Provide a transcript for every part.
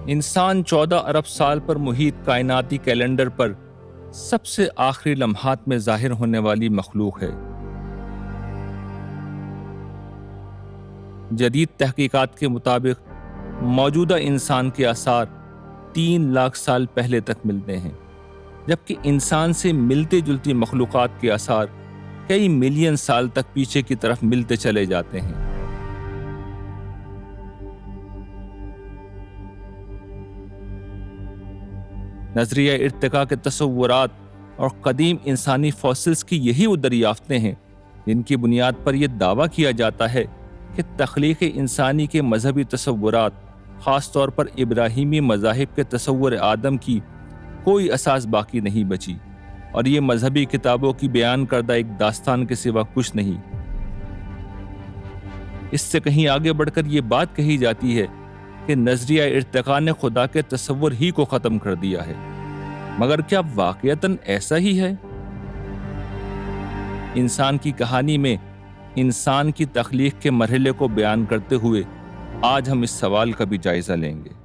انسان 14 ارب سال پر محیط کائناتی کیلنڈر پر سب سے آخری لمحات میں ظاہر ہونے والی مخلوق ہے۔ جدید تحقیقات کے مطابق موجودہ انسان کے آثار 3 لاکھ سال پہلے تک ملتے ہیں، جبکہ انسان سے ملتے جلتی مخلوقات کے آثار کئی ملین سال تک پیچھے کی طرف ملتے چلے جاتے ہیں۔ نظریہ ارتقاء کے تصورات اور قدیم انسانی فوسلز کی یہی وہ دریافتیں ہیں جن کی بنیاد پر یہ دعویٰ کیا جاتا ہے کہ تخلیق انسانی کے مذہبی تصورات، خاص طور پر ابراہیمی مذاہب کے تصور آدم کی کوئی اساس باقی نہیں بچی، اور یہ مذہبی کتابوں کی بیان کردہ ایک داستان کے سوا کچھ نہیں۔ اس سے کہیں آگے بڑھ کر یہ بات کہی جاتی ہے کہ نظریہ ارتقاء نے خدا کے تصور ہی کو ختم کر دیا ہے، مگر کیا واقعتاً ایسا ہی ہے؟ انسان کی کہانی میں انسان کی تخلیق کے مرحلے کو بیان کرتے ہوئے آج ہم اس سوال کا بھی جائزہ لیں گے۔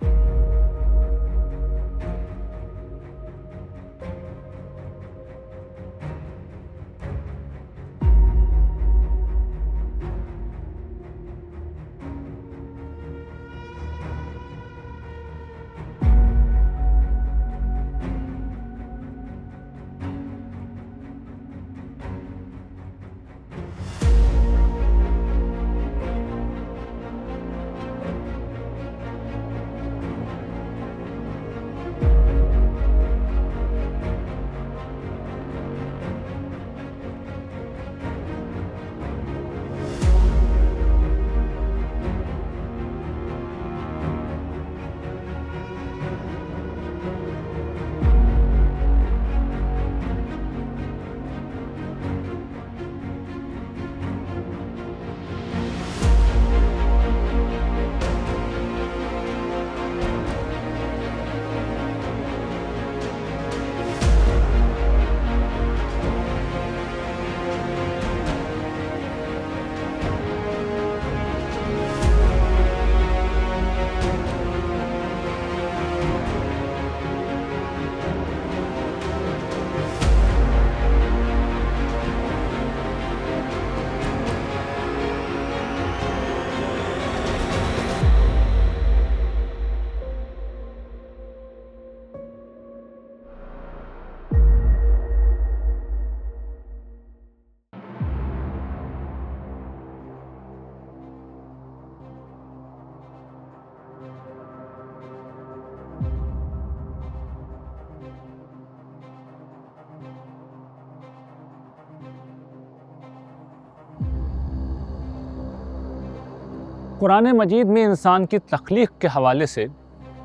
قرآن مجید میں انسان کی تخلیق کے حوالے سے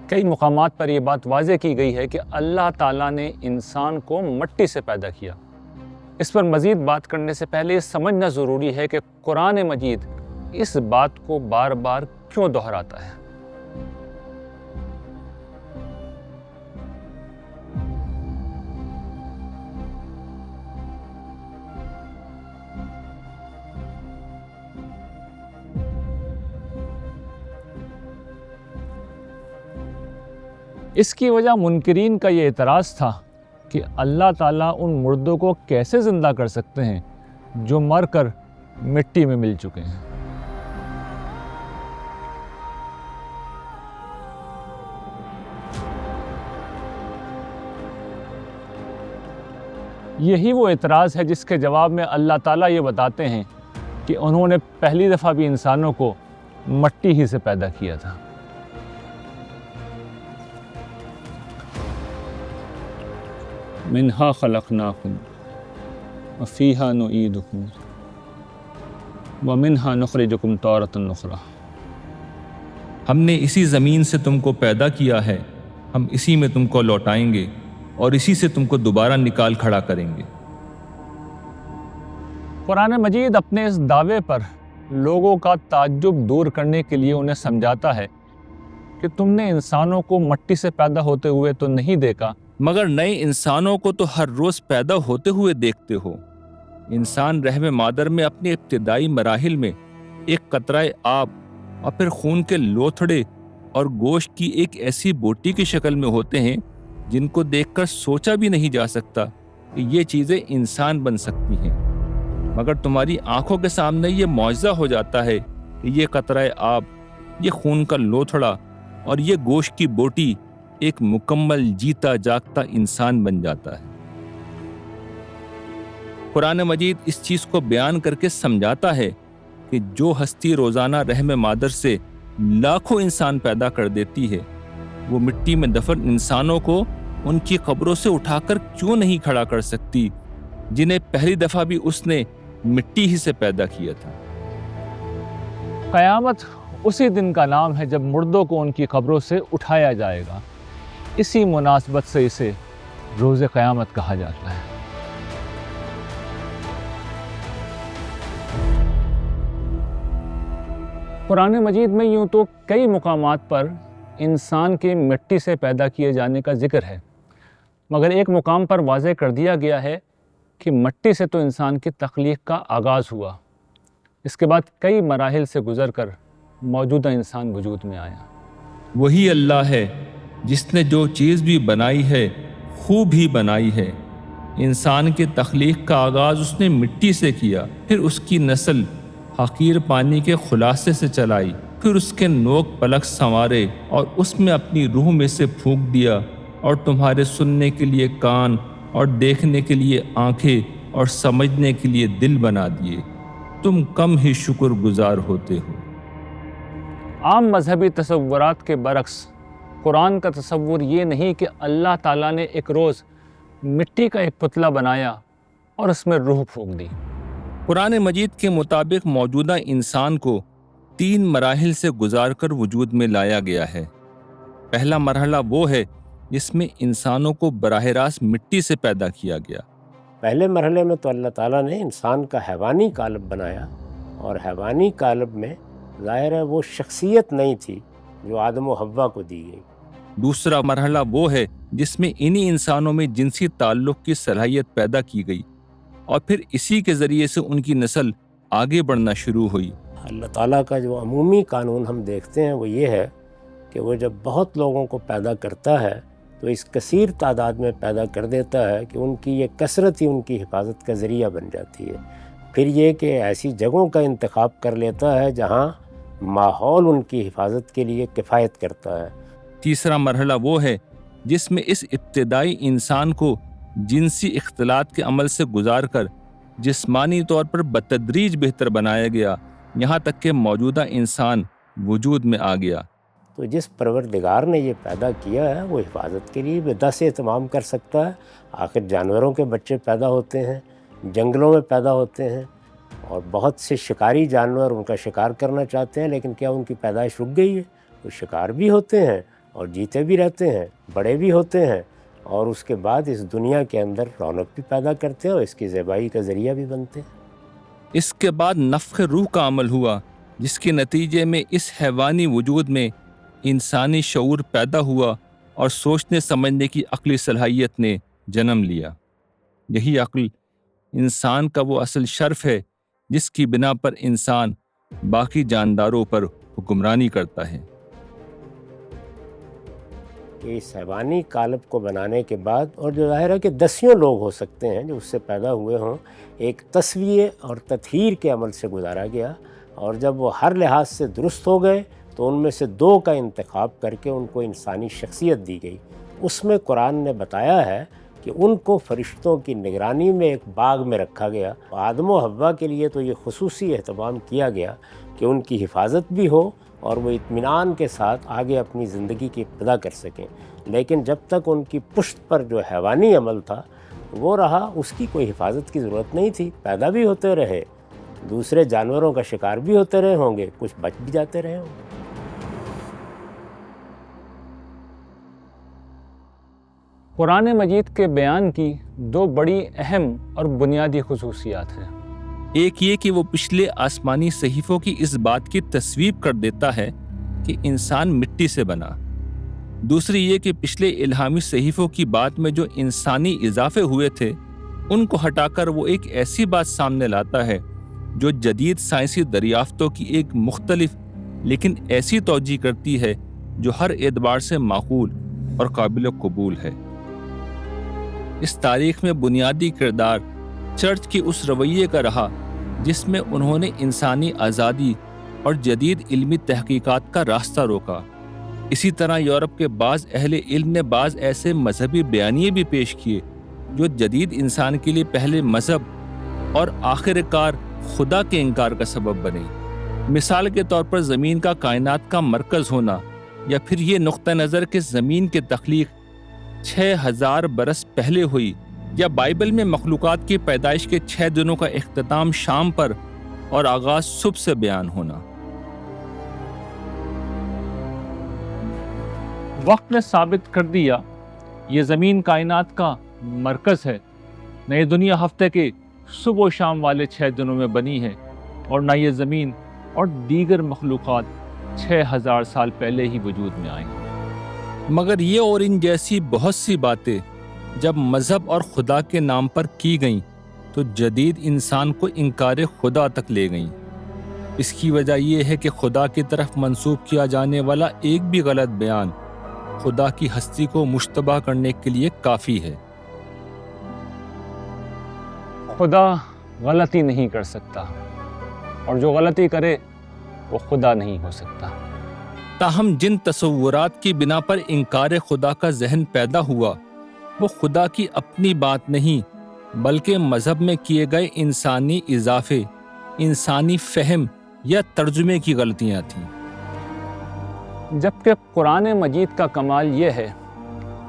کئی مقامات پر یہ بات واضح کی گئی ہے کہ اللہ تعالیٰ نے انسان کو مٹی سے پیدا کیا۔ اس پر مزید بات کرنے سے پہلے یہ سمجھنا ضروری ہے کہ قرآن مجید اس بات کو بار بار کیوں دہراتا ہے۔ اس کی وجہ منکرین کا یہ اعتراض تھا کہ اللہ تعالیٰ ان مردوں کو کیسے زندہ کر سکتے ہیں جو مر کر مٹی میں مل چکے ہیں۔ یہی وہ اعتراض ہے جس کے جواب میں اللہ تعالیٰ یہ بتاتے ہیں کہ انہوں نے پہلی دفعہ بھی انسانوں کو مٹی ہی سے پیدا کیا تھا۔ منہا خلقناکم وفیہا نعیدکم ومنہا نخرجکم تارۃ اخری۔ ہم نے اسی زمین سے تم کو پیدا کیا ہے، ہم اسی میں تم کو لوٹائیں گے اور اسی سے تم کو دوبارہ نکال کھڑا کریں گے۔ قرآن مجید اپنے اس دعوے پر لوگوں کا تعجب دور کرنے کے لیے انہیں سمجھاتا ہے کہ تم نے انسانوں کو مٹی سے پیدا ہوتے ہوئے تو نہیں دیکھا، مگر نئے انسانوں کو تو ہر روز پیدا ہوتے ہوئے دیکھتے ہو۔ انسان رحم مادر میں اپنے ابتدائی مراحل میں ایک قطرہ آب اور پھر خون کے لوتھڑے اور گوشت کی ایک ایسی بوٹی کی شکل میں ہوتے ہیں جن کو دیکھ کر سوچا بھی نہیں جا سکتا کہ یہ چیزیں انسان بن سکتی ہیں، مگر تمہاری آنکھوں کے سامنے یہ معجزہ ہو جاتا ہے کہ یہ قطرہ آب، یہ خون کا لوتھڑا اور یہ گوشت کی بوٹی ایک مکمل جیتا جاگتا انسان بن جاتا ہے۔ قرآن مجید اس چیز کو بیان کر کے سمجھاتا ہے کہ جو ہستی روزانہ رحم مادر سے لاکھوں انسان پیدا کر دیتی ہے، وہ مٹی میں دفن انسانوں کو ان کی قبروں سے اٹھا کر کیوں نہیں کھڑا کر سکتی، جنہیں پہلی دفعہ بھی اس نے مٹی ہی سے پیدا کیا تھا۔ قیامت اسی دن کا نام ہے جب مردوں کو ان کی قبروں سے اٹھایا جائے گا۔ اسی مناسبت سے اسے روز قیامت کہا جاتا ہے۔ قرآن مجید میں یوں تو کئی مقامات پر انسان کے مٹی سے پیدا کیے جانے کا ذکر ہے، مگر ایک مقام پر واضح کر دیا گیا ہے کہ مٹی سے تو انسان کی تخلیق کا آغاز ہوا، اس کے بعد کئی مراحل سے گزر کر موجودہ انسان وجود میں آیا۔ وہی اللہ ہے جس نے جو چیز بھی بنائی ہے خوب ہی بنائی ہے۔ انسان کی تخلیق کا آغاز اس نے مٹی سے کیا، پھر اس کی نسل حقیر پانی کے خلاصے سے چلائی، پھر اس کے نوک پلک سنوارے اور اس میں اپنی روح میں سے پھونک دیا، اور تمہارے سننے کے لیے کان اور دیکھنے کے لیے آنکھیں اور سمجھنے کے لیے دل بنا دیے۔ تم کم ہی شکر گزار ہوتے ہو۔ عام مذہبی تصورات کے برعکس قرآن کا تصور یہ نہیں کہ اللہ تعالیٰ نے ایک روز مٹی کا ایک پتلا بنایا اور اس میں روح پھونک دی۔ قرآن مجید کے مطابق موجودہ انسان کو 3 مراحل سے گزار کر وجود میں لایا گیا ہے۔ پہلا مرحلہ وہ ہے جس میں انسانوں کو براہ راست مٹی سے پیدا کیا گیا۔ پہلے مرحلے میں تو اللہ تعالیٰ نے انسان کا حیوانی قالب بنایا، اور حیوانی قالب میں ظاہر ہے وہ شخصیت نہیں تھی جو آدم و حوا کو دی گئی۔ دوسرا مرحلہ وہ ہے جس میں انہی انسانوں میں جنسی تعلق کی صلاحیت پیدا کی گئی، اور پھر اسی کے ذریعے سے ان کی نسل آگے بڑھنا شروع ہوئی۔ اللہ تعالیٰ کا جو عمومی قانون ہم دیکھتے ہیں وہ یہ ہے کہ وہ جب بہت لوگوں کو پیدا کرتا ہے تو اس کثیر تعداد میں پیدا کر دیتا ہے کہ ان کی یہ کثرت ہی ان کی حفاظت کا ذریعہ بن جاتی ہے۔ پھر یہ کہ ایسی جگہوں کا انتخاب کر لیتا ہے جہاں ماحول ان کی حفاظت کے لیے کفایت کرتا ہے۔ تیسرا مرحلہ وہ ہے جس میں اس ابتدائی انسان کو جنسی اختلاط کے عمل سے گزار کر جسمانی طور پر بتدریج بہتر بنایا گیا، یہاں تک کہ موجودہ انسان وجود میں آ گیا۔ تو جس پروردگار نے یہ پیدا کیا ہے وہ حفاظت کے لیے بے سے اہتمام کر سکتا ہے۔ آخر جانوروں کے بچے پیدا ہوتے ہیں، جنگلوں میں پیدا ہوتے ہیں، اور بہت سے شکاری جانور ان کا شکار کرنا چاہتے ہیں، لیکن کیا ان کی پیدائش رک گئی ہے؟ وہ شکار بھی ہوتے ہیں اور جیتے بھی رہتے ہیں، بڑے بھی ہوتے ہیں، اور اس کے بعد اس دنیا کے اندر رونق بھی پیدا کرتے ہیں اور اس کی زیبائی کا ذریعہ بھی بنتے ہیں۔ اس کے بعد نفخ روح کا عمل ہوا، جس کے نتیجے میں اس حیوانی وجود میں انسانی شعور پیدا ہوا اور سوچنے سمجھنے کی عقلی صلاحیت نے جنم لیا۔ یہی عقل انسان کا وہ اصل شرف ہے جس کی بنا پر انسان باقی جانداروں پر حکمرانی کرتا ہے۔ کہ اس حیوانی قالب کو بنانے کے بعد، اور جو ظاہر ہے کہ دسیوں لوگ ہو سکتے ہیں جو اس سے پیدا ہوئے ہوں، ایک تصفیے اور تطہیر کے عمل سے گزارا گیا، اور جب وہ ہر لحاظ سے درست ہو گئے تو ان میں سے 2 کا انتخاب کر کے ان کو انسانی شخصیت دی گئی۔ اس میں قرآن نے بتایا ہے کہ ان کو فرشتوں کی نگرانی میں ایک باغ میں رکھا گیا۔ آدم و حوا کے لیے تو یہ خصوصی اہتمام کیا گیا کہ ان کی حفاظت بھی ہو اور وہ اطمینان کے ساتھ آگے اپنی زندگی کی ابتدا کر سکیں، لیکن جب تک ان کی پشت پر جو حیوانی عمل تھا وہ رہا، اس کی کوئی حفاظت کی ضرورت نہیں تھی۔ پیدا بھی ہوتے رہے، دوسرے جانوروں کا شکار بھی ہوتے رہے ہوں گے، کچھ بچ بھی جاتے رہے ہوں گے۔ قرآن مجید کے بیان کی 2 بڑی اہم اور بنیادی خصوصیات ہیں۔ ایک یہ کہ وہ پچھلے آسمانی صحیفوں کی اس بات کی تصویب کر دیتا ہے کہ انسان مٹی سے بنا۔ دوسری یہ کہ پچھلے الہامی صحیفوں کی بات میں جو انسانی اضافے ہوئے تھے ان کو ہٹا کر وہ ایک ایسی بات سامنے لاتا ہے جو جدید سائنسی دریافتوں کی ایک مختلف لیکن ایسی توجہ کرتی ہے جو ہر اعتبار سے معقول اور قابل قبول ہے۔ اس تاریخ میں بنیادی کردار چرچ کی اس رویے کا رہا جس میں انہوں نے انسانی آزادی اور جدید علمی تحقیقات کا راستہ روکا۔ اسی طرح یورپ کے بعض اہل علم نے بعض ایسے مذہبی بیانیے بھی پیش کیے جو جدید انسان کے لیے پہلے مذہب اور آخر کار خدا کے انکار کا سبب بنے۔ مثال کے طور پر زمین کا کائنات کا مرکز ہونا، یا پھر یہ نقطہ نظر کہ زمین کی تخلیق 6000 برس پہلے ہوئی، یا بائبل میں مخلوقات کی پیدائش کے 6 دنوں کا اختتام شام پر اور آغاز صبح سے بیان ہونا۔ وقت نے ثابت کر دیا یہ زمین کائنات کا مرکز ہے۔ نہ یہ دنیا ہفتے کے صبح و شام والے 6 دنوں میں بنی ہے، اور نہ یہ زمین اور دیگر مخلوقات 6000 سال پہلے ہی وجود میں آئیں۔ مگر یہ اور ان جیسی بہت سی باتیں جب مذہب اور خدا کے نام پر کی گئیں تو جدید انسان کو انکار خدا تک لے گئیں۔ اس کی وجہ یہ ہے کہ خدا کی طرف منسوب کیا جانے والا ایک بھی غلط بیان خدا کی ہستی کو مشتبہ کرنے کے لیے کافی ہے۔ خدا غلطی نہیں کر سکتا، اور جو غلطی کرے وہ خدا نہیں ہو سکتا۔ تاہم جن تصورات کی بنا پر انکار خدا کا ذہن پیدا ہوا وہ خدا کی اپنی بات نہیں بلکہ مذہب میں کیے گئے انسانی اضافے، انسانی فہم یا ترجمے کی غلطیاں تھیں۔ جبکہ قرآن مجید کا کمال یہ ہے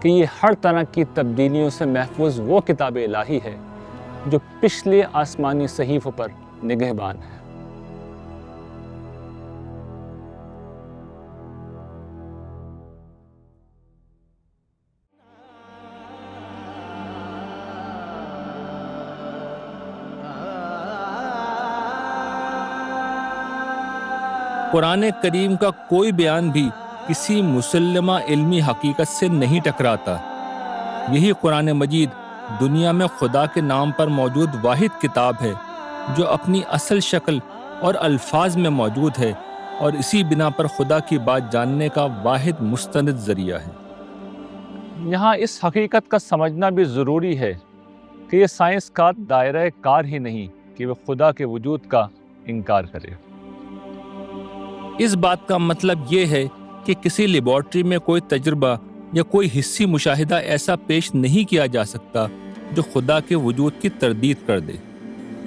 کہ یہ ہر طرح کی تبدیلیوں سے محفوظ وہ کتاب الہی ہے جو پچھلے آسمانی صحیفوں پر نگہبان ہے۔ قرآن کریم کا کوئی بیان بھی کسی مسلمہ علمی حقیقت سے نہیں ٹکراتا۔ یہی قرآن مجید دنیا میں خدا کے نام پر موجود واحد کتاب ہے جو اپنی اصل شکل اور الفاظ میں موجود ہے، اور اسی بنا پر خدا کی بات جاننے کا واحد مستند ذریعہ ہے۔ یہاں اس حقیقت کا سمجھنا بھی ضروری ہے کہ یہ سائنس کا دائرہ کار ہی نہیں کہ وہ خدا کے وجود کا انکار کرے۔ اس بات کا مطلب یہ ہے کہ کسی لیبارٹری میں کوئی تجربہ یا کوئی حسی مشاہدہ ایسا پیش نہیں کیا جا سکتا جو خدا کے وجود کی تردید کر دے۔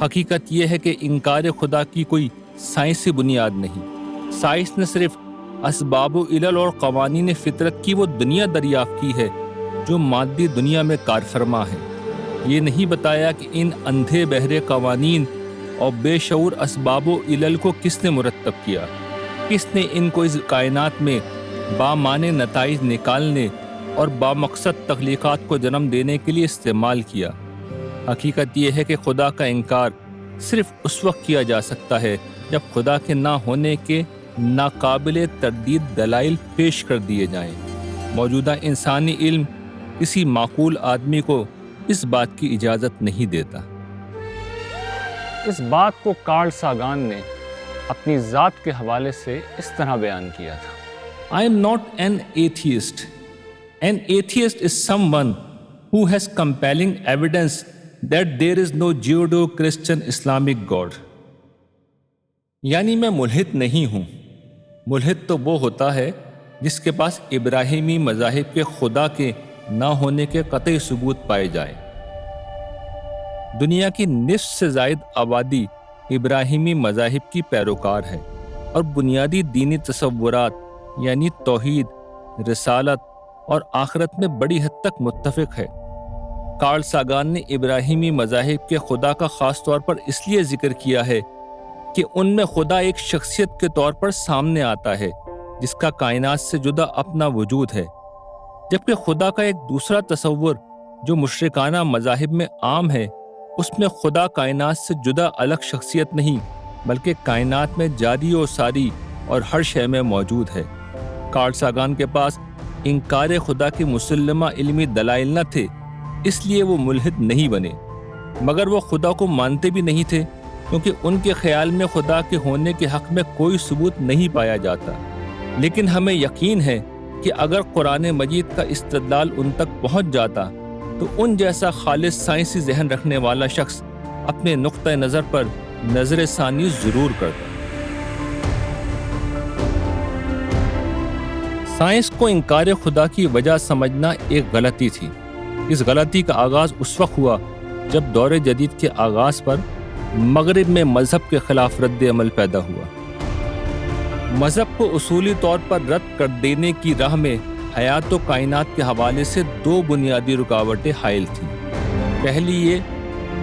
حقیقت یہ ہے کہ انکار خدا کی کوئی سائنسی بنیاد نہیں۔ سائنس نے صرف اسباب و علل اور قوانین فطرت کی وہ دنیا دریافت کی ہے جو مادی دنیا میں کار فرما ہے۔ یہ نہیں بتایا کہ ان اندھے بہرے قوانین اور بے شعور اسباب و علل کو کس نے مرتب کیا، کس نے ان کو اس کائنات میں بامعنی نتائج نکالنے اور بامقصد تخلیقات کو جنم دینے کے لیے استعمال کیا۔ حقیقت یہ ہے کہ خدا کا انکار صرف اس وقت کیا جا سکتا ہے جب خدا کے نہ ہونے کے ناقابل تردید دلائل پیش کر دیے جائیں۔ موجودہ انسانی علم کسی معقول آدمی کو اس بات کی اجازت نہیں دیتا۔ اس بات کو کارل ساگان نے اپنی ذات کے حوالے سے اس طرح بیان کیا تھا: I am not an atheist. An atheist is someone who has compelling evidence that there is no Judeo-Christian Islamic God. یعنی میں ملحد نہیں ہوں۔ ملحد تو وہ ہوتا ہے جس کے پاس ابراہیمی مذاہب کے خدا کے نہ ہونے کے قطعی ثبوت پائے جائیں۔ دنیا کی نصف سے زائد آبادی ابراہیمی مذاہب کی پیروکار ہے اور بنیادی دینی تصورات یعنی توحید، رسالت اور آخرت میں بڑی حد تک متفق ہے۔ کارل ساگان نے ابراہیمی مذاہب کے خدا کا خاص طور پر اس لیے ذکر کیا ہے کہ ان میں خدا ایک شخصیت کے طور پر سامنے آتا ہے جس کا کائنات سے جدا اپنا وجود ہے، جبکہ خدا کا ایک دوسرا تصور جو مشرکانہ مذاہب میں عام ہے، اس میں خدا کائنات سے جدا الگ شخصیت نہیں بلکہ کائنات میں جاری و ساری اور ہر شے میں موجود ہے۔ کارل ساگان کے پاس انکار خدا کے مسلمہ علمی دلائل نہ تھے، اس لیے وہ ملحد نہیں بنے، مگر وہ خدا کو مانتے بھی نہیں تھے کیونکہ ان کے خیال میں خدا کے ہونے کے حق میں کوئی ثبوت نہیں پایا جاتا۔ لیکن ہمیں یقین ہے کہ اگر قرآن مجید کا استدلال ان تک پہنچ جاتا تو ان جیسا خالص سائنسی ذہن رکھنے والا شخص اپنے نقطہ نظر پر نظر ثانی ضرور کرتا۔ سائنس کو انکار خدا کی وجہ سمجھنا ایک غلطی تھی۔ اس غلطی کا آغاز اس وقت ہوا جب دور جدید کے آغاز پر مغرب میں مذہب کے خلاف رد عمل پیدا ہوا۔ مذہب کو اصولی طور پر رد کر دینے کی راہ میں حیات و کائنات کے حوالے سے دو بنیادی رکاوٹیں حائل تھیں۔ پہلی یہ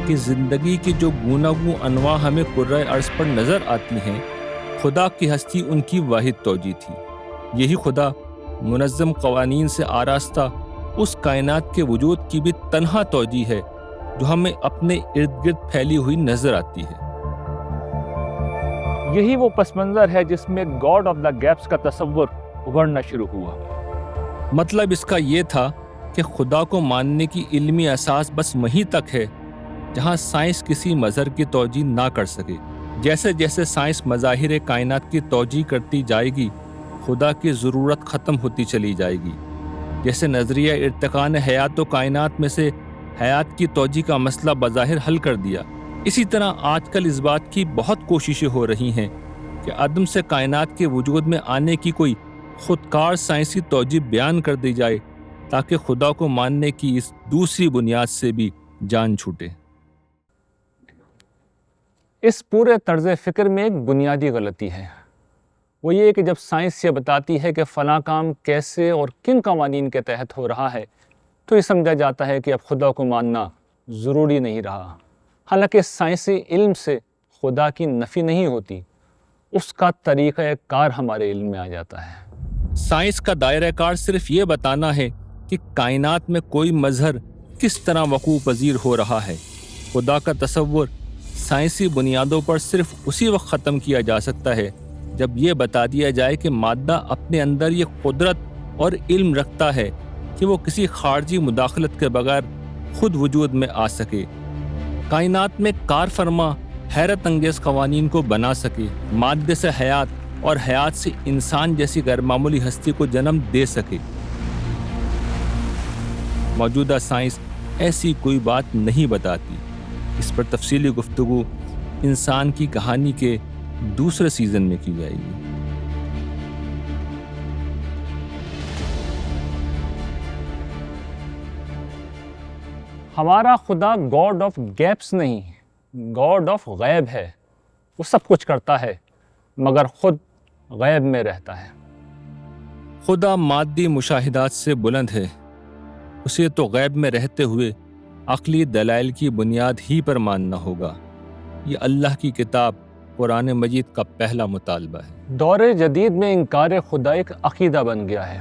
کہ زندگی کی جو گوناگوں انواع ہمیں کرۂ ارض پر نظر آتی ہیں، خدا کی ہستی ان کی واحد توجیہ تھی۔ یہی خدا منظم قوانین سے آراستہ اس کائنات کے وجود کی بھی تنہا توجیہ ہے جو ہمیں اپنے ارد گرد پھیلی ہوئی نظر آتی ہے۔ یہی وہ پس منظر ہے جس میں گاڈ آف دا گیپس کا تصور ابھرنا شروع ہوا۔ مطلب اس کا یہ تھا کہ خدا کو ماننے کی علمی اساس بس وہیں تک ہے جہاں سائنس کسی مظہر کی توجیہ نہ کر سکے۔ جیسے جیسے سائنس مظاہر کائنات کی توجیہ کرتی جائے گی، خدا کی ضرورت ختم ہوتی چلی جائے گی۔ جیسے نظریہ ارتقاء نے حیات و کائنات میں سے حیات کی توجیہ کا مسئلہ بظاہر حل کر دیا، اسی طرح آج کل اس بات کی بہت کوششیں ہو رہی ہیں کہ عدم سے کائنات کے وجود میں آنے کی کوئی خودکار سائنسی توجیہ بیان کر دی جائے تاکہ خدا کو ماننے کی اس دوسری بنیاد سے بھی جان چھوٹے۔ اس پورے طرز فکر میں ایک بنیادی غلطی ہے، وہ یہ کہ جب سائنس یہ بتاتی ہے کہ فلاں کام کیسے اور کن قوانین کے تحت ہو رہا ہے تو یہ سمجھا جاتا ہے کہ اب خدا کو ماننا ضروری نہیں رہا۔ حالانکہ سائنسی علم سے خدا کی نفی نہیں ہوتی، اس کا طریقہ کار ہمارے علم میں آ جاتا ہے۔ سائنس کا دائرہ کار صرف یہ بتانا ہے کہ کائنات میں کوئی مظہر کس طرح وقوع پذیر ہو رہا ہے۔ خدا کا تصور سائنسی بنیادوں پر صرف اسی وقت ختم کیا جا سکتا ہے جب یہ بتا دیا جائے کہ مادہ اپنے اندر یہ قدرت اور علم رکھتا ہے کہ وہ کسی خارجی مداخلت کے بغیر خود وجود میں آ سکے، کائنات میں کار فرما حیرت انگیز قوانین کو بنا سکے، مادے سے حیات اور حیات سے انسان جیسی غیر معمولی ہستی کو جنم دے سکے۔ موجودہ سائنس ایسی کوئی بات نہیں بتاتی۔ اس پر تفصیلی گفتگو انسان کی کہانی کے دوسرے سیزن میں کی جائے گی۔ ہمارا خدا گاڈ آف گیپس نہیں، گاڈ آف غیب ہے۔ وہ سب کچھ کرتا ہے مگر خود غیب میں رہتا ہے۔ خدا مادی مشاہدات سے بلند ہے، اسے تو غیب میں رہتے ہوئے عقلی دلائل کی بنیاد ہی پر ماننا ہوگا۔ یہ اللہ کی کتاب قرآن مجید کا پہلا مطالبہ ہے۔ دور جدید میں انکار خدا ایک عقیدہ بن گیا ہے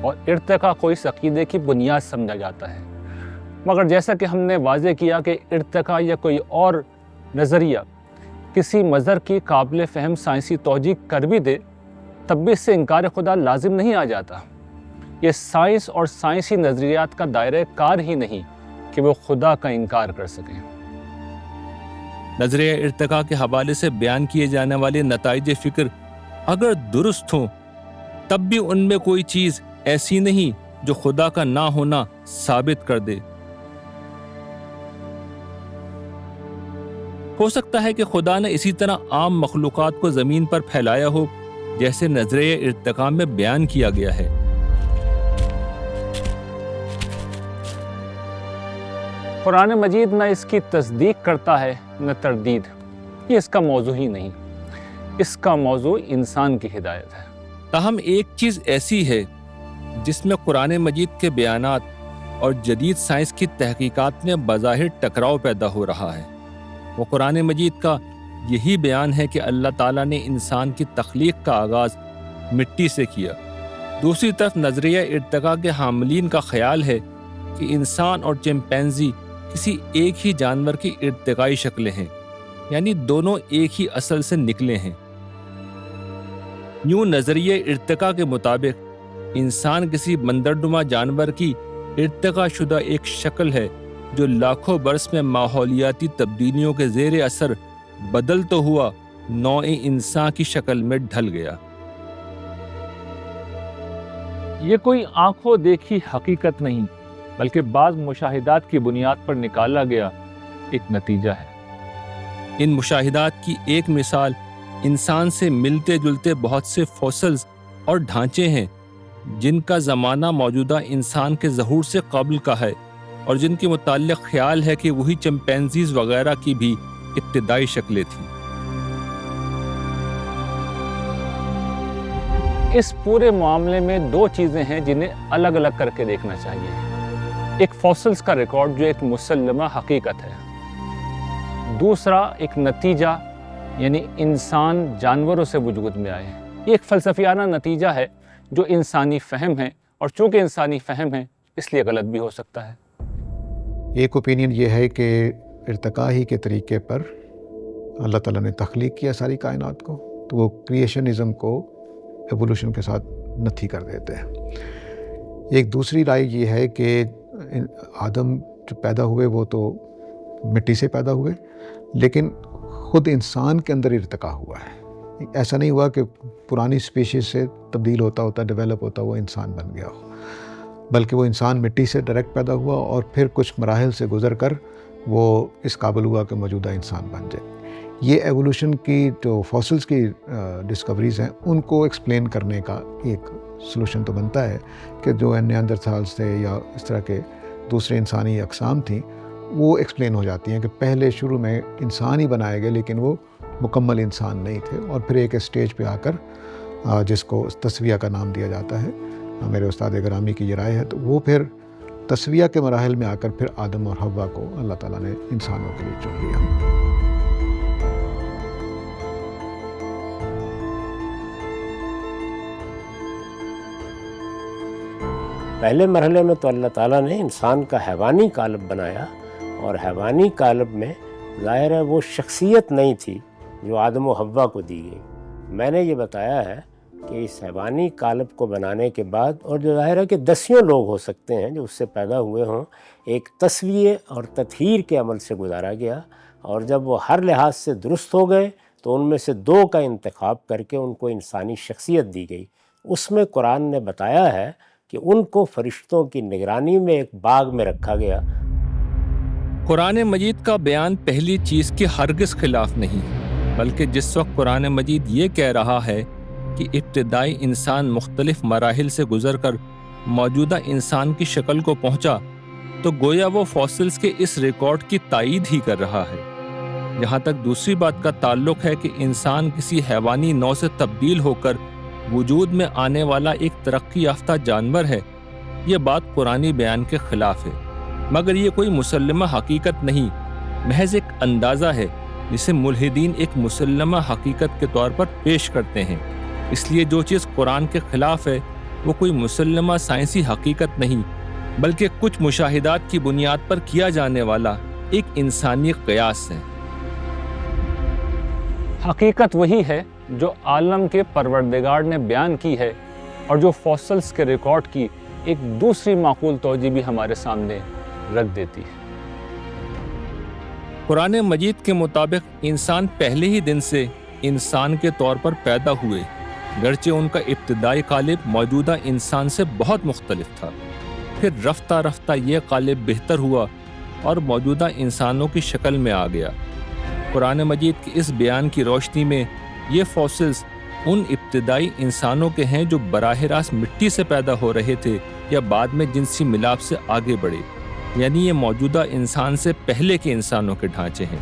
اور ارتقاء کو اس عقیدے کی بنیاد سمجھا جاتا ہے، مگر جیسا کہ ہم نے واضح کیا کہ ارتقاء یا کوئی اور نظریہ کسی مظہر کی قابل فہم سائنسی توجیہ کر بھی دے تب بھی اس سے انکار خدا لازم نہیں آ جاتا۔ یہ سائنس اور سائنسی نظریات کا دائرہ کار ہی نہیں کہ وہ خدا کا انکار کر سکیں۔ نظریہ ارتقاء کے حوالے سے بیان کیے جانے والے نتائج فکر اگر درست ہوں تب بھی ان میں کوئی چیز ایسی نہیں جو خدا کا نہ ہونا ثابت کر دے۔ ہو سکتا ہے کہ خدا نے اسی طرح عام مخلوقات کو زمین پر پھیلایا ہو جیسے نظریہ ارتقاء میں بیان کیا گیا ہے۔ قرآن مجید نہ اس کی تصدیق کرتا ہے نہ تردید، یہ اس کا موضوع ہی نہیں، اس کا موضوع انسان کی ہدایت ہے۔ تاہم ایک چیز ایسی ہے جس میں قرآن مجید کے بیانات اور جدید سائنس کی تحقیقات میں بظاہر ٹکراؤ پیدا ہو رہا ہے۔ وہ قرآن مجید کا یہی بیان ہے کہ اللہ تعالیٰ نے انسان کی تخلیق کا آغاز مٹی سے کیا۔ دوسری طرف نظریہ ارتقاء کے حاملین کا خیال ہے کہ انسان اور چمپینزی کسی ایک ہی جانور کی ارتقائی شکلیں ہیں، یعنی دونوں ایک ہی اصل سے نکلے ہیں۔ یوں نظریہ ارتقاء کے مطابق انسان کسی بندرنما جانور کی ارتقاء شدہ ایک شکل ہے جو لاکھوں برس میں ماحولیاتی تبدیلیوں کے زیر اثر بدل تو ہوا نوع انسان کی شکل میں ڈھل گیا۔ یہ کوئی آنکھوں دیکھی حقیقت نہیں بلکہ بعض مشاہدات کی بنیاد پر نکالا گیا ایک نتیجہ ہے۔ ان مشاہدات کی ایک مثال انسان سے ملتے جلتے بہت سے فوسلز اور ڈھانچے ہیں جن کا زمانہ موجودہ انسان کے ظہور سے قبل کا ہے اور جن کے متعلق خیال ہے کہ وہی چمپینزیز وغیرہ کی بھی ابتدائی شکلیں تھیں۔ اس پورے معاملے میں دو چیزیں ہیں جنہیں الگ الگ کر کے دیکھنا چاہیے۔ ایک فوسلز کا ریکارڈ جو ایک مسلمہ حقیقت ہے، دوسرا ایک نتیجہ یعنی انسان جانوروں سے وجود میں آئے ہیں۔ یہ ایک فلسفیانہ نتیجہ ہے جو انسانی فہم ہے، اور چونکہ انسانی فہم ہے اس لیے غلط بھی ہو سکتا ہے۔ ایک اوپینین یہ ہے کہ ارتقاء ہی کے طریقے پر اللہ تعالیٰ نے تخلیق کیا ساری کائنات کو، تو وہ کریشنزم کو ایوولوشن کے ساتھ نتھی کر دیتے ہیں۔ ایک دوسری رائے یہ ہے کہ آدم جو پیدا ہوئے وہ تو مٹی سے پیدا ہوئے، لیکن خود انسان کے اندر ارتقاء ہوا ہے۔ ایسا نہیں ہوا کہ پرانی اسپیشیز سے تبدیل ہوتا ڈیولپ ہوتا وہ انسان بن گیا ہو، بلکہ وہ انسان مٹی سے ڈائریکٹ پیدا ہوا اور پھر کچھ مراحل سے گزر کر وہ اس قابل ہوا کہ موجودہ انسان بن جائے۔ یہ ایوولوشن کی جو فاسلز کی ڈسکوریز ہیں ان کو ایکسپلین کرنے کا ایک سلوشن تو بنتا ہے کہ جو نیاندرتھالز تھے یا اس طرح کے دوسرے انسانی اقسام تھیں وہ ایکسپلین ہو جاتی ہیں کہ پہلے شروع میں انسان ہی بنائے گئے لیکن وہ مکمل انسان نہیں تھے، اور پھر ایک اسٹیج پہ آ کر جس کو تسویہ کا نام دیا جاتا ہے، میرے استاد گرامی کی یہ رائے ہے، تو وہ پھر تسویہ کے مراحل میں آ کر پھر آدم اور حوا کو اللہ تعالیٰ نے انسانوں کے لیے چن لیا۔ پہلے مرحلے میں تو اللہ تعالیٰ نے انسان کا حیوانی قالب بنایا، اور حیوانی قالب میں ظاہر ہے وہ شخصیت نہیں تھی جو آدم و حوا کو دی گئی۔ میں نے یہ بتایا ہے کہ اس حیوانی قالب کو بنانے کے بعد، اور جو ظاہر ہے کہ دسیوں لوگ ہو سکتے ہیں جو اس سے پیدا ہوئے ہوں، ایک تسویہ اور تطہیر کے عمل سے گزارا گیا، اور جب وہ ہر لحاظ سے درست ہو گئے تو ان میں سے دو کا انتخاب کر کے ان کو انسانی شخصیت دی گئی۔ اس میں قرآن نے بتایا ہے کہ ان کو فرشتوں کی نگرانی میں ایک باغ میں رکھا گیا۔ قرآن مجید کا بیان پہلی چیز کے ہرگز خلاف نہیں، بلکہ جس وقت قرآن مجید یہ کہہ رہا ہے کہ ابتدائی انسان مختلف مراحل سے گزر کر موجودہ انسان کی شکل کو پہنچا، تو گویا وہ فاسلز کے اس ریکارڈ کی تائید ہی کر رہا ہے۔ جہاں تک دوسری بات کا تعلق ہے کہ انسان کسی حیوانی نوع سے تبدیل ہو کر وجود میں آنے والا ایک ترقی یافتہ جانور ہے، یہ بات قرآنی بیان کے خلاف ہے، مگر یہ کوئی مسلمہ حقیقت نہیں، محض ایک اندازہ ہے جسے ملحدین ایک مسلمہ حقیقت کے طور پر پیش کرتے ہیں۔ اس لیے جو چیز قرآن کے خلاف ہے وہ کوئی مسلمہ سائنسی حقیقت نہیں، بلکہ کچھ مشاہدات کی بنیاد پر کیا جانے والا ایک انسانی قیاس ہے۔ حقیقت وہی ہے جو عالم کے پروردگار نے بیان کی ہے، اور جو فاسلز کے ریکارڈ کی ایک دوسری معقول توجہ بھی ہمارے سامنے رکھ دیتی ہے۔ قرآن مجید کے مطابق انسان پہلے ہی دن سے انسان کے طور پر پیدا ہوئے، گرچہ ان کا ابتدائی قالب موجودہ انسان سے بہت مختلف تھا۔ پھر رفتہ رفتہ یہ قالب بہتر ہوا اور موجودہ انسانوں کی شکل میں آ گیا۔ قرآن مجید کے اس بیان کی روشنی میں یہ فاسلز ان ابتدائی انسانوں کے ہیں جو براہ راست مٹی سے پیدا ہو رہے تھے یا بعد میں جنسی ملاپ سے آگے بڑھے، یعنی یہ موجودہ انسان سے پہلے کے انسانوں کے ڈھانچے ہیں۔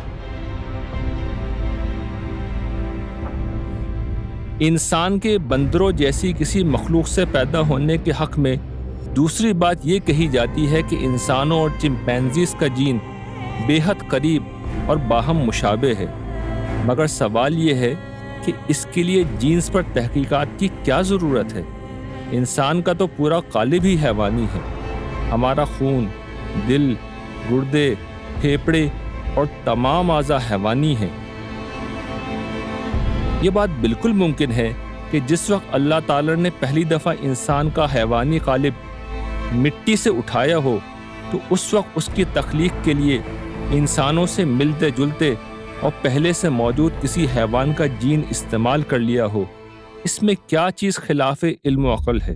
انسان کے بندروں جیسی کسی مخلوق سے پیدا ہونے کے حق میں دوسری بات یہ کہی جاتی ہے کہ انسانوں اور چمپینزیز کا جین بے حد قریب اور باہم مشابہ ہے، مگر سوال یہ ہے کہ اس کے لیے جینز پر تحقیقات کی کیا ضرورت ہے؟ انسان کا تو پورا قالب ہی حیوانی ہے۔ ہمارا خون، دل، گردے، پھیپھڑے اور تمام اعضاء حیوانی ہیں۔ یہ بات بالکل ممکن ہے کہ جس وقت اللہ تعالیٰ نے پہلی دفعہ انسان کا حیوانی قالب مٹی سے اٹھایا ہو تو اس وقت اس کی تخلیق کے لیے انسانوں سے ملتے جلتے اور پہلے سے موجود کسی حیوان کا جین استعمال کر لیا ہو۔ اس میں کیا چیز خلاف علم و عقل ہے؟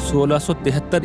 1673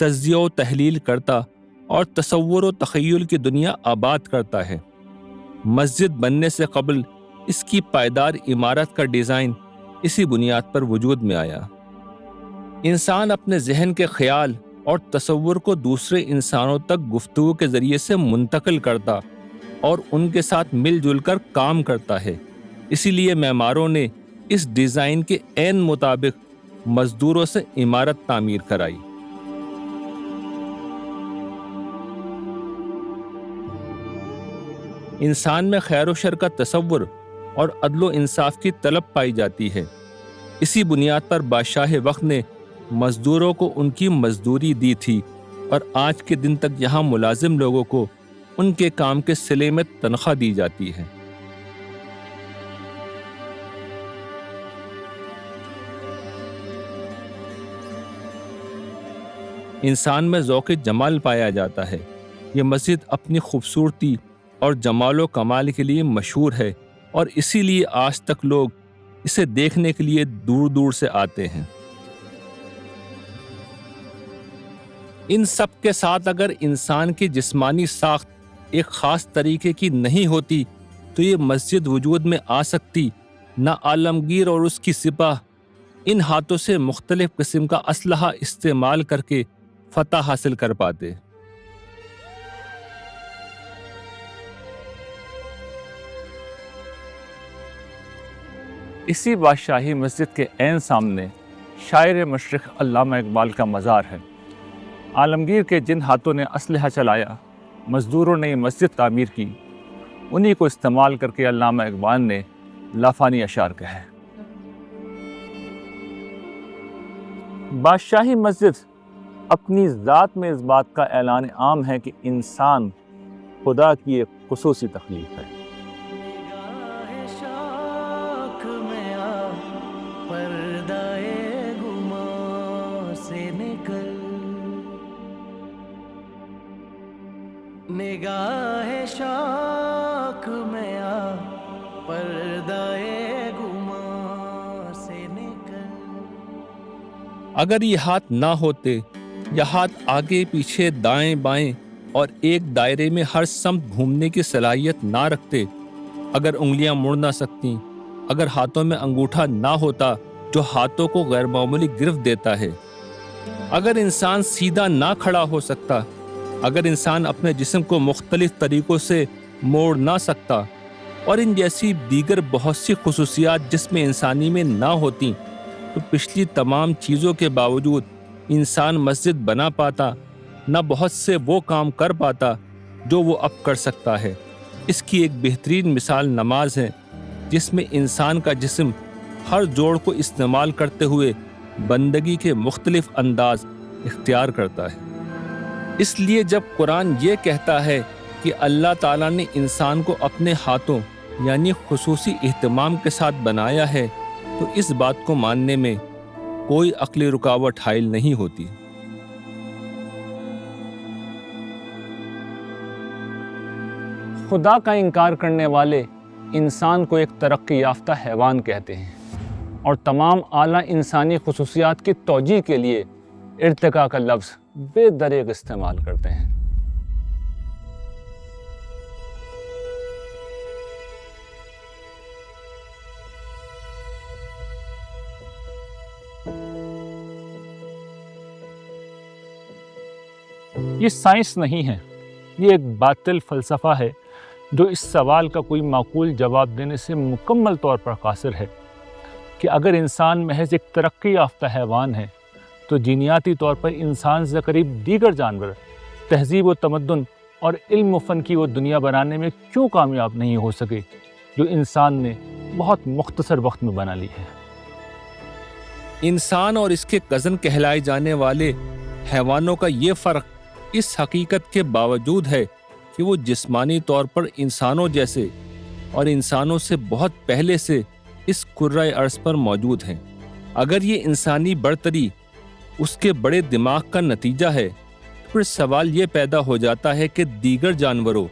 تجزیہ و تحلیل کرتا اور تصور و تخیل کی دنیا آباد کرتا ہے۔ مسجد بننے سے قبل اس کی پائیدار عمارت کا ڈیزائن اسی بنیاد پر وجود میں آیا۔ انسان اپنے ذہن کے خیال اور تصور کو دوسرے انسانوں تک گفتگو کے ذریعے سے منتقل کرتا اور ان کے ساتھ مل جل کر کام کرتا ہے۔ اسی لیے معماروں نے اس ڈیزائن کے عین مطابق مزدوروں سے عمارت تعمیر کرائی۔ انسان میں خیر و شر کا تصور اور عدل و انصاف کی طلب پائی جاتی ہے۔ اسی بنیاد پر بادشاہ وقت نے مزدوروں کو ان کی مزدوری دی تھی اور آج کے دن تک یہاں ملازم لوگوں کو ان کے کام کے صلے میں تنخواہ دی جاتی ہے۔ انسان میں ذوق جمال پایا جاتا ہے۔ یہ مسجد اپنی خوبصورتی اور جمال و کمال کے لیے مشہور ہے اور اسی لیے آج تک لوگ اسے دیکھنے کے لیے دور دور سے آتے ہیں۔ ان سب کے ساتھ اگر انسان کی جسمانی ساخت ایک خاص طریقے کی نہیں ہوتی تو یہ مسجد وجود میں آ سکتی نہ۔ عالمگیر اور اس کی سپاہ ان ہاتھوں سے مختلف قسم کا اسلحہ استعمال کر کے فتح حاصل کر پاتے۔ اسی بادشاہی مسجد کے عین سامنے شاعر مشرق علامہ اقبال کا مزار ہے۔ عالمگیر کے جن ہاتھوں نے اسلحہ چلایا، مزدوروں نے یہ مسجد تعمیر کی، انہی کو استعمال کر کے علامہ اقبال نے لافانی اشعار کہے۔ بادشاہی مسجد اپنی ذات میں اس بات کا اعلان عام ہے کہ انسان خدا کی ایک خصوصی تخلیق ہے۔ نگاہ شاک میں آ پردہ گماں سے نکل۔ اگر یہ ہاتھ نہ ہوتے یا ہاتھ آگے پیچھے دائیں بائیں اور ایک دائرے میں ہر سمت گھومنے کی صلاحیت نہ رکھتے، اگر انگلیاں مڑ نہ سکتیں، اگر ہاتھوں میں انگوٹھا نہ ہوتا جو ہاتھوں کو غیر معمولی گرفت دیتا ہے، اگر انسان سیدھا نہ کھڑا ہو سکتا، اگر انسان اپنے جسم کو مختلف طریقوں سے موڑ نہ سکتا اور ان جیسی دیگر بہت سی خصوصیات جسم انسانی میں نہ ہوتی تو پچھلی تمام چیزوں کے باوجود انسان مسجد بنا پاتا نہ بہت سے وہ کام کر پاتا جو وہ اب کر سکتا ہے۔ اس کی ایک بہترین مثال نماز ہے، جس میں انسان کا جسم ہر جوڑ کو استعمال کرتے ہوئے بندگی کے مختلف انداز اختیار کرتا ہے۔ اس لیے جب قرآن یہ کہتا ہے کہ اللہ تعالیٰ نے انسان کو اپنے ہاتھوں یعنی خصوصی اہتمام کے ساتھ بنایا ہے تو اس بات کو ماننے میں کوئی عقلی رکاوٹ حائل نہیں ہوتی۔ خدا کا انکار کرنے والے انسان کو ایک ترقی یافتہ حیوان کہتے ہیں اور تمام اعلیٰ انسانی خصوصیات کی توجیہ کے لیے ارتقاء کا لفظ بے دریغ استعمال کرتے ہیں۔ یہ سائنس نہیں ہے، یہ ایک باطل فلسفہ ہے جو اس سوال کا کوئی معقول جواب دینے سے مکمل طور پر قاصر ہے کہ اگر انسان محض ایک ترقی یافتہ حیوان ہے تو جینیاتی طور پر انسان سے قریب دیگر جانور تہذیب و تمدن اور علم و فن کی وہ دنیا بنانے میں کیوں کامیاب نہیں ہو سکے جو انسان نے بہت مختصر وقت میں بنا لی ہے۔ انسان اور اس کے کزن کہلائے جانے والے حیوانوں کا یہ فرق اس حقیقت کے باوجود ہے کہ وہ جسمانی طور پر انسانوں جیسے اور انسانوں سے بہت پہلے سے اس کرۂ ارض پر موجود ہیں۔ اگر یہ انسانی برتری اس کے بڑے دماغ کا نتیجہ ہے تو پھر سوال یہ پیدا ہو جاتا ہے کہ دیگر جانوروں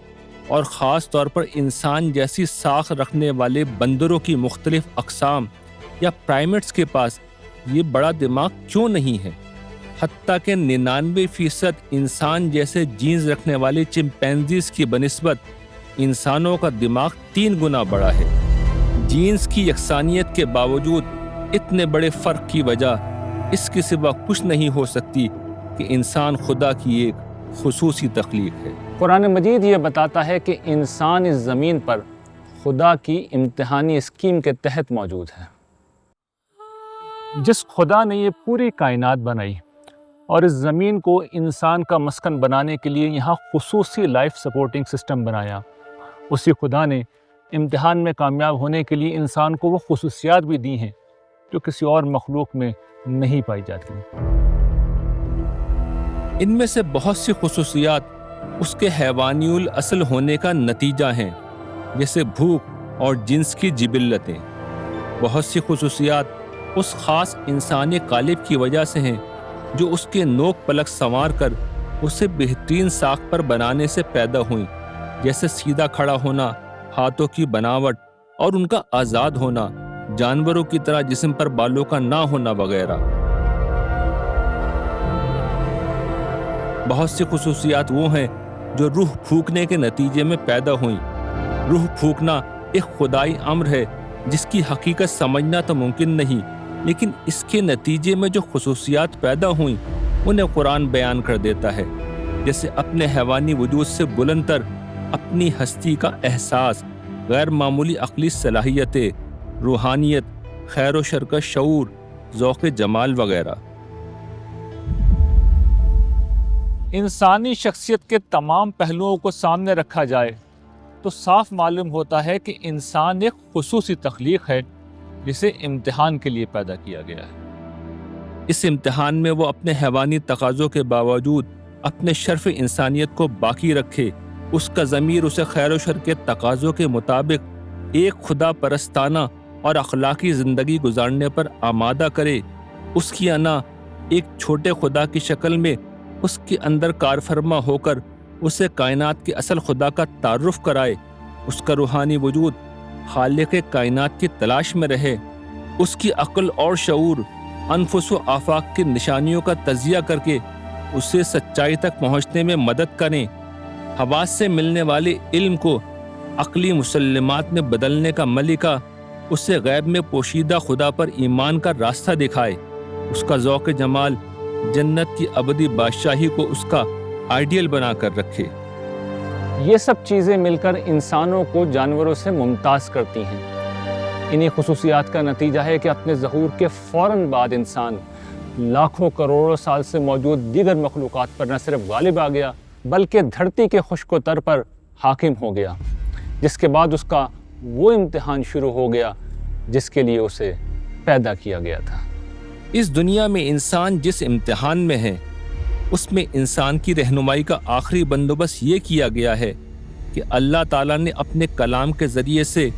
اور خاص طور پر انسان جیسی ساخت رکھنے والے بندروں کی مختلف اقسام یا پرائمیٹس کے پاس یہ بڑا دماغ کیوں نہیں ہے؟ حتیٰ کہ 99% انسان جیسے جینز رکھنے والے چمپینزیز کی بنسبت انسانوں کا دماغ 3 گنا بڑا ہے۔ جینز کی یکسانیت کے باوجود اتنے بڑے فرق کی وجہ اس کے سوا کچھ نہیں ہو سکتی کہ انسان خدا کی ایک خصوصی تخلیق ہے۔ قرآن مجید یہ بتاتا ہے کہ انسان اس زمین پر خدا کی امتحانی اسکیم کے تحت موجود ہے۔ جس خدا نے یہ پوری کائنات بنائی اور اس زمین کو انسان کا مسکن بنانے کے لیے یہاں خصوصی لائف سپورٹنگ سسٹم بنایا، اسی خدا نے امتحان میں کامیاب ہونے کے لیے انسان کو وہ خصوصیات بھی دی ہیں جو کسی اور مخلوق میں نہیں پائی جاتی۔ ان میں سے بہت سی خصوصیات اس کے حیوانی الاصل ہونے کا نتیجہ ہیں، جیسے بھوک اور جنس کی جبلتیں۔ بہت سی خصوصیات اس خاص انسانی قالب کی وجہ سے ہیں جو اس کے نوک پلک سنوار کر اسے بہترین ساخت پر بنانے سے پیدا ہوئیں، جیسے سیدھا کھڑا ہونا، ہاتھوں کی بناوٹ اور ان کا آزاد ہونا، جانوروں کی طرح جسم پر بالوں کا نہ ہونا وغیرہ۔ بہت سی خصوصیات وہ ہیں جو روح پھونکنے کے نتیجے میں پیدا ہوئیں۔ روح پھونکنا ایک خدائی امر ہے جس کی حقیقت سمجھنا تو ممکن نہیں، لیکن اس کے نتیجے میں جو خصوصیات پیدا ہوئیں انہیں قرآن بیان کر دیتا ہے، جیسے اپنے حیوانی وجود سے بلند تر اپنی ہستی کا احساس، غیر معمولی عقلی صلاحیتیں، روحانیت، خیر و شر کا شعور، ذوق جمال وغیرہ۔ انسانی شخصیت کے تمام پہلوؤں کو سامنے رکھا جائے تو صاف معلوم ہوتا ہے کہ انسان ایک خصوصی تخلیق ہے جسے امتحان کے لیے پیدا کیا گیا ہے۔ اس امتحان میں وہ اپنے حیوانی تقاضوں کے باوجود اپنے شرف انسانیت کو باقی رکھے، اس کا ضمیر اسے خیر و شر کے تقاضوں کے مطابق ایک خدا پرستانہ اور اخلاقی زندگی گزارنے پر آمادہ کرے، اس کی انا ایک چھوٹے خدا کی شکل میں اس کے اندر کار فرما ہو کر اسے کائنات کے اصل خدا کا تعارف کرائے، اس کا روحانی وجود خالق کائنات کی تلاش میں رہے، اس کی عقل اور شعور انفس و آفاق کی نشانیوں کا تجزیہ کر کے اسے سچائی تک پہنچنے میں مدد کریں، حواس سے ملنے والے علم کو عقلی مسلمات میں بدلنے کا ملکہ اسے غیب میں پوشیدہ خدا پر ایمان کا راستہ دکھائے، اس کا ذوق جمال جنت کی ابدی بادشاہی کو اس کا آئیڈیل بنا کر رکھے۔ یہ سب چیزیں مل کر انسانوں کو جانوروں سے ممتاز کرتی ہیں۔ انہی خصوصیات کا نتیجہ ہے کہ اپنے ظہور کے فوراً بعد انسان لاکھوں کروڑوں سال سے موجود دیگر مخلوقات پر نہ صرف غالب آ گیا بلکہ دھرتی کے خشک و تر پر حاکم ہو گیا، جس کے بعد اس کا وہ امتحان شروع ہو گیا جس کے لیے اسے پیدا کیا گیا تھا۔ اس دنیا میں انسان جس امتحان میں ہے اس میں انسان کی رہنمائی کا آخری بندوبست یہ کیا گیا ہے کہ اللہ تعالیٰ نے اپنے کلام کے ذریعے سے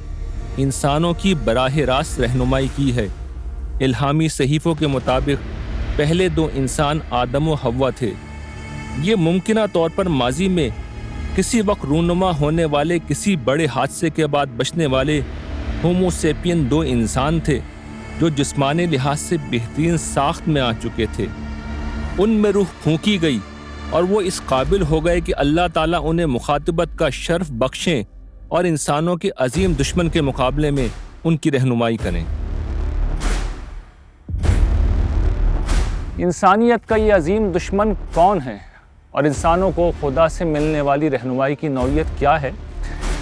انسانوں کی براہ راست رہنمائی کی ہے۔ الہامی صحیفوں کے مطابق پہلے 2 انسان آدم و حوا تھے۔ یہ ممکنہ طور پر ماضی میں کسی وقت رونما ہونے والے کسی بڑے حادثے کے بعد بچنے والے ہومو سیپین 2 انسان تھے جو جسمانی لحاظ سے بہترین ساخت میں آ چکے تھے۔ ان میں روح پھونکی گئی اور وہ اس قابل ہو گئے کہ اللہ تعالیٰ انہیں مخاطبت کا شرف بخشیں اور انسانوں کے عظیم دشمن کے مقابلے میں ان کی رہنمائی کریں۔ انسانیت کا یہ عظیم دشمن کون ہے اور انسانوں کو خدا سے ملنے والی رہنمائی کی نوعیت کیا ہے،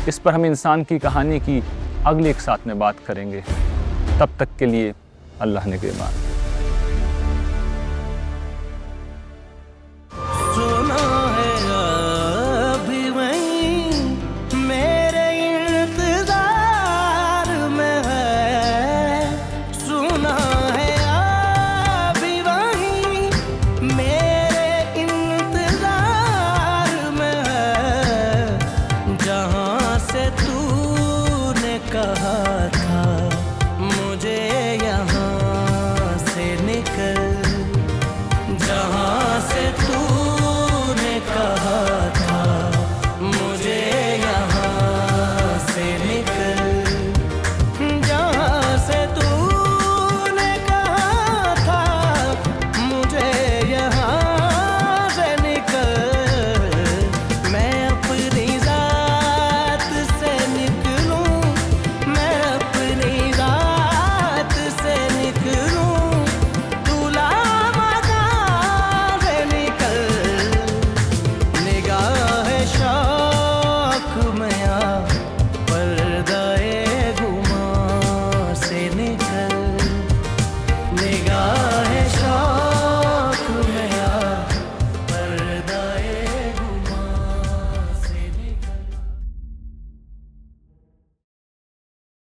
اس پر ہم انسان کی کہانی کی اگلی ایک ساتھ میں بات کریں گے۔ تب تک کے لیے اللہ نگہبان۔